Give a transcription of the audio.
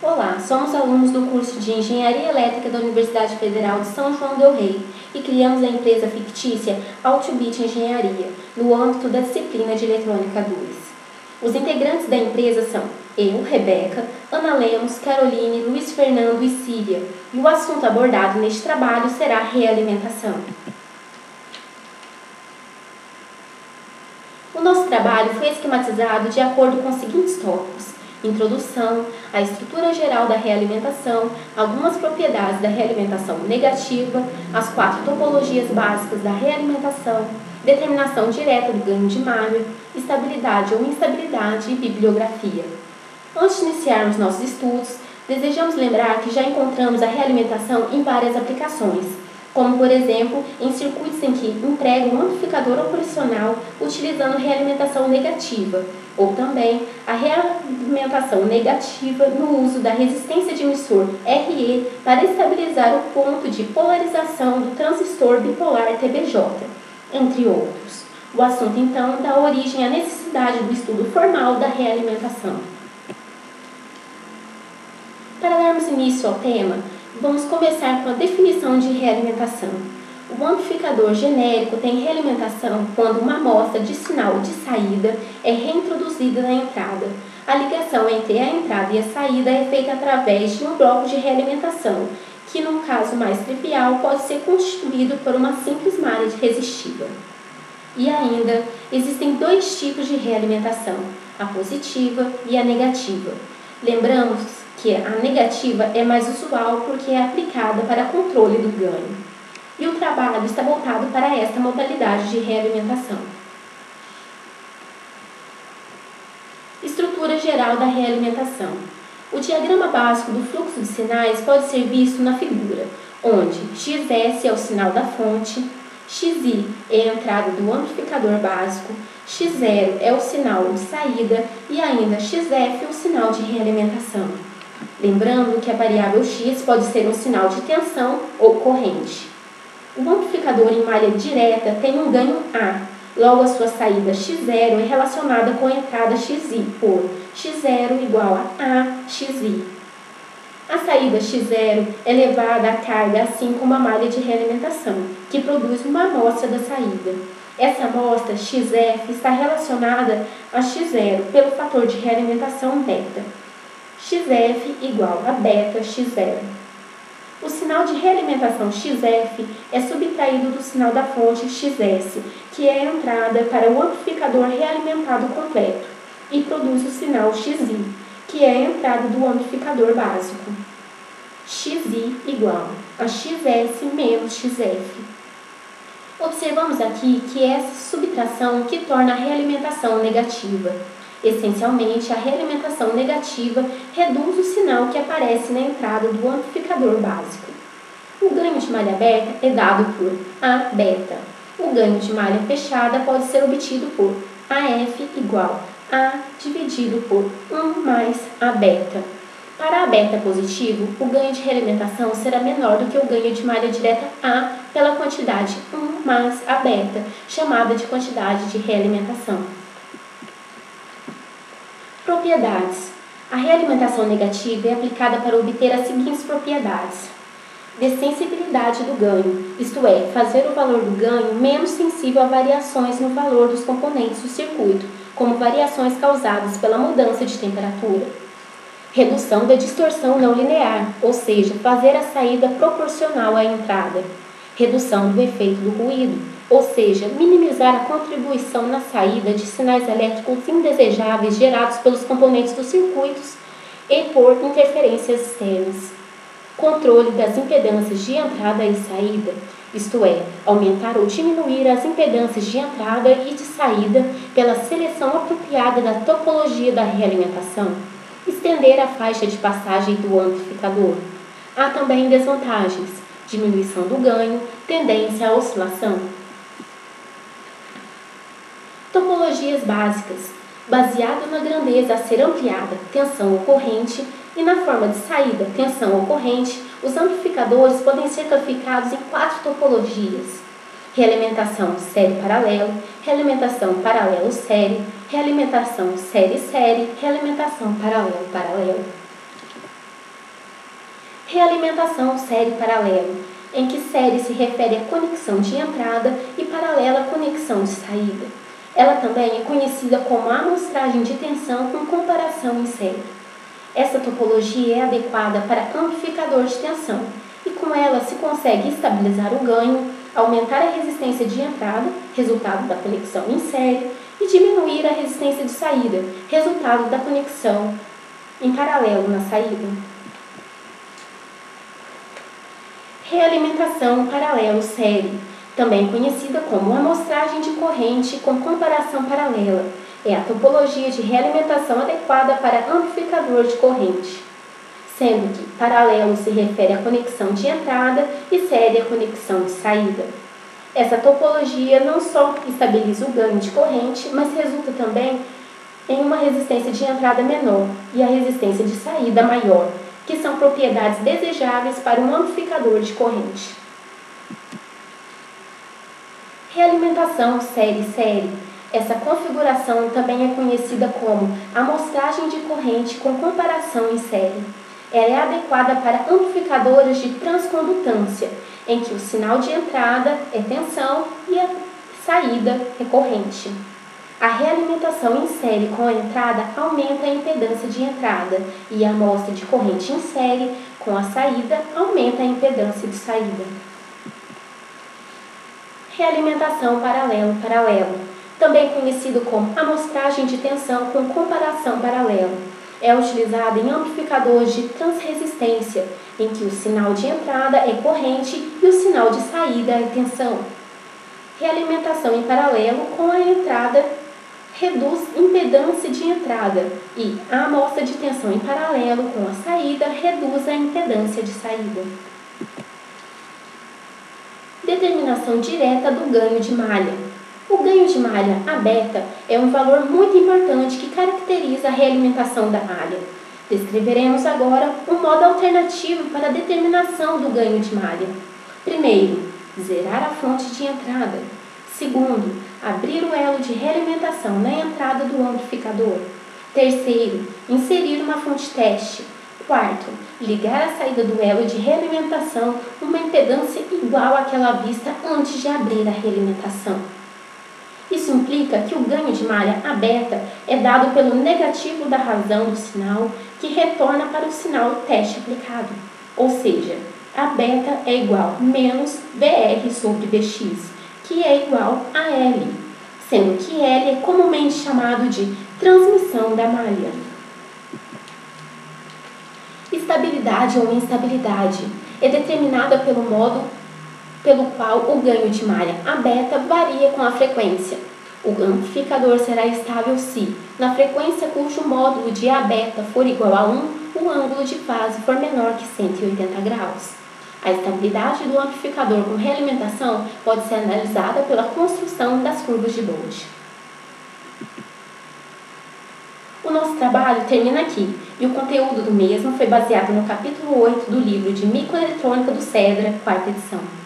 Olá, somos alunos do curso de Engenharia Elétrica da Universidade Federal de São João del Rei e criamos a empresa fictícia Altubit Engenharia, no âmbito da disciplina de Eletrônica 2. Os integrantes da empresa são eu, Rebeca, Ana Lemos, Caroline, Luiz Fernando e Síria, e o assunto abordado neste trabalho será realimentação. O nosso trabalho foi esquematizado de acordo com os seguintes tópicos: introdução, a estrutura geral da realimentação, algumas propriedades da realimentação negativa, as 4 topologias básicas da realimentação, determinação direta do ganho de malha, estabilidade ou instabilidade e bibliografia. Antes de iniciarmos nossos estudos, desejamos lembrar que já encontramos a realimentação em várias aplicações, como por exemplo em circuitos em que emprega um amplificador operacional utilizando realimentação negativa, ou também a realimentação negativa no uso da resistência de emissor RE para estabilizar o ponto de polarização do transistor bipolar TBJ, entre outros. O assunto então dá origem à necessidade do estudo formal da realimentação. Para darmos início ao tema, vamos começar com a definição de realimentação. O amplificador genérico tem realimentação quando uma amostra de sinal de saída é reintroduzida na entrada. A ligação entre a entrada e a saída é feita através de um bloco de realimentação, que, num caso mais trivial, pode ser constituído por uma simples malha resistiva. E ainda, existem 2 tipos de realimentação, a positiva e a negativa. Lembramos que a negativa é mais usual porque é aplicada para controle do ganho. E o trabalho está voltado para esta modalidade de realimentação. Estrutura geral da realimentação. O diagrama básico do fluxo de sinais pode ser visto na figura, onde XS é o sinal da fonte, XI é a entrada do amplificador básico, X0 é o sinal de saída e ainda XF o sinal de realimentação. Lembrando que a variável X pode ser um sinal de tensão ou corrente. O amplificador em malha direta tem um ganho A, logo a sua saída X0 é relacionada com a entrada XI, por X0 igual a XI. A saída X0 é levada à carga assim como a malha de realimentação, que produz uma amostra da saída. Essa amostra XF está relacionada a X0 pelo fator de realimentação beta. XF igual a beta X0. O sinal de realimentação XF é subtraído do sinal da fonte XS, que é a entrada para o amplificador realimentado completo, e produz o sinal XI, que é a entrada do amplificador básico. XI igual a XS menos XF. Observamos aqui que é essa subtração que torna a realimentação negativa. Essencialmente, a realimentação negativa reduz o sinal que aparece na entrada do amplificador básico. O ganho de malha aberta é dado por A beta. O ganho de malha fechada pode ser obtido por AF igual a dividido por 1 mais A beta. Para A beta positivo, o ganho de realimentação será menor do que o ganho de malha direta A pela quantidade 1 mais A beta, chamada de quantidade de realimentação. Propriedades. A realimentação negativa é aplicada para obter as seguintes propriedades: dessensibilidade do ganho, isto é, fazer o valor do ganho menos sensível a variações no valor dos componentes do circuito, como variações causadas pela mudança de temperatura. Redução da distorção não linear, ou seja, fazer a saída proporcional à entrada. Redução do efeito do ruído, ou seja, minimizar a contribuição na saída de sinais elétricos indesejáveis gerados pelos componentes dos circuitos e por interferências externas. Controle das impedâncias de entrada e saída, isto é, aumentar ou diminuir as impedâncias de entrada e de saída pela seleção apropriada da topologia da realimentação. Estender a faixa de passagem do amplificador. Há também desvantagens: diminuição do ganho, tendência à oscilação. Topologias básicas. Baseado na grandeza a ser ampliada, tensão ocorrente, e na forma de saída, tensão ocorrente, os amplificadores podem ser classificados em 4 topologias: realimentação série-paralelo, realimentação paralelo-série, realimentação série-série, realimentação paralelo-paralelo. Realimentação série paralelo, em que série se refere à conexão de entrada e paralela à conexão de saída. Ela também é conhecida como amostragem de tensão com comparação em série. Essa topologia é adequada para amplificador de tensão e com ela se consegue estabilizar o ganho, aumentar a resistência de entrada, resultado da conexão em série, e diminuir a resistência de saída, resultado da conexão em paralelo na saída. Realimentação paralelo série, também conhecida como amostragem de corrente com comparação paralela, é a topologia de realimentação adequada para amplificador de corrente, sendo que paralelo se refere à conexão de entrada e série à conexão de saída. Essa topologia não só estabiliza o ganho de corrente, mas resulta também em uma resistência de entrada menor e a resistência de saída maior, que são propriedades desejáveis para um amplificador de corrente. Realimentação série-série. Essa configuração também é conhecida como amostragem de corrente com comparação em série. Ela é adequada para amplificadores de transcondutância, em que o sinal de entrada é tensão e a saída é corrente. A realimentação em série com a entrada aumenta a impedância de entrada e a amostra de corrente em série com a saída aumenta a impedância de saída. Realimentação paralelo-paralelo, também conhecido como amostragem de tensão com comparação paralela. É utilizada em amplificadores de transresistência, em que o sinal de entrada é corrente e o sinal de saída é tensão. Realimentação em paralelo com a entrada reduz impedância de entrada e a amostra de tensão em paralelo com a saída reduz a impedância de saída. Determinação direta do ganho de malha. O ganho de malha aberta é um valor muito importante que caracteriza a realimentação da malha. Descreveremos agora um modo alternativo para a determinação do ganho de malha. Primeiro, zerar a fonte de entrada. Segundo, abrir o elo de realimentação na entrada do amplificador. Terceiro, inserir uma fonte teste. Quarto, ligar a saída do elo de realimentação uma impedância igual àquela vista antes de abrir a realimentação. Isso implica que o ganho de malha aberta é dado pelo negativo da razão do sinal que retorna para o sinal teste aplicado. Ou seja, a beta é igual a menos VR sobre Vx, que é igual a L, sendo que L é comumente chamado de transmissão da malha. Estabilidade ou instabilidade é determinada pelo modo pelo qual o ganho de malha aberta varia com a frequência. O amplificador será estável se, na frequência cujo módulo de aberta for igual a 1, o ângulo de fase for menor que 180 graus. A estabilidade do amplificador com realimentação pode ser analisada pela construção das curvas de Bode. O nosso trabalho termina aqui, e o conteúdo do mesmo foi baseado no capítulo 8 do livro de Microeletrônica do Cedra, 4ª edição.